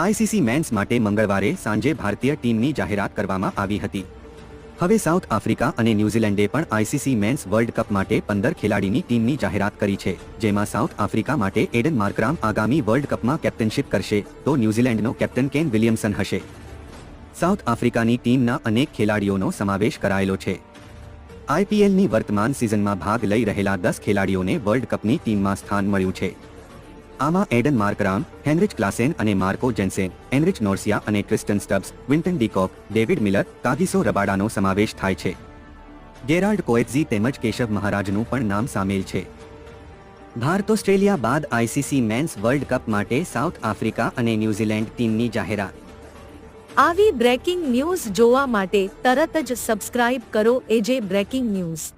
ICC men's માટે મંગળવારે સાંજે ભારતીય ટીમની જાહેરાત કરવામાં આવી હતી. હવે સાઉથ આફ્રિકા અને ન્યૂઝીલેન્ડે પણ આઈસીસી મેન્સ વર્લ્ડ કપ માટે 15 ખેલાડીની ટીમની જાહેરાત કરી છે, જેમાં સાઉથ આફ્રિકા માટે એડન માર્કરામ આગામી વર્લ્ડ કપમાં કેપ્ટનશીપ કરશે, તો ન્યૂઝીલેન્ડનો કેપ્ટન કેન વિલિયમસન હશે. સાઉથ આફ્રિકાની ટીમના અનેક ખેલાડીઓનો સમાવેશ કરાયેલો છે. આઈપીએલની વર્તમાન સિઝનમાં ભાગ લઈ રહેલા 10 ખેલાડીઓને વર્લ્ડ કપની ટીમમાં સ્થાન મળ્યું છે. આમાં એડન માર્કરામ, હેનરિચ ક્લાસેન અને માર્કો જેન્સેન, એનરિચ નોર્સિયા અને ક્રિસ્ટન stubs, વિન્ટન de Kock, David Miller, Kagiso રબાડાનો સમાવેશ થાય છે. ગેરાલ્ડ કોએટ્ઝી તેમજ કેશવ મહારાજનું પણ નામ સામેલ છે. ભારત ઓસ્ટ્રેલિયા બાદ આઈસીસી મેન્સ વર્લ્ડ કપ માટે સાઉથ આફ્રિકા અને ન્યૂઝીલેન્ડ ટીમની જાહેરાત. આવી બ્રેકિંગ ન્યૂઝ જોવા માટે તરત જ સબસ્ક્રાઇબ કરો એજે બ્રેકિંગ ન્યૂઝ.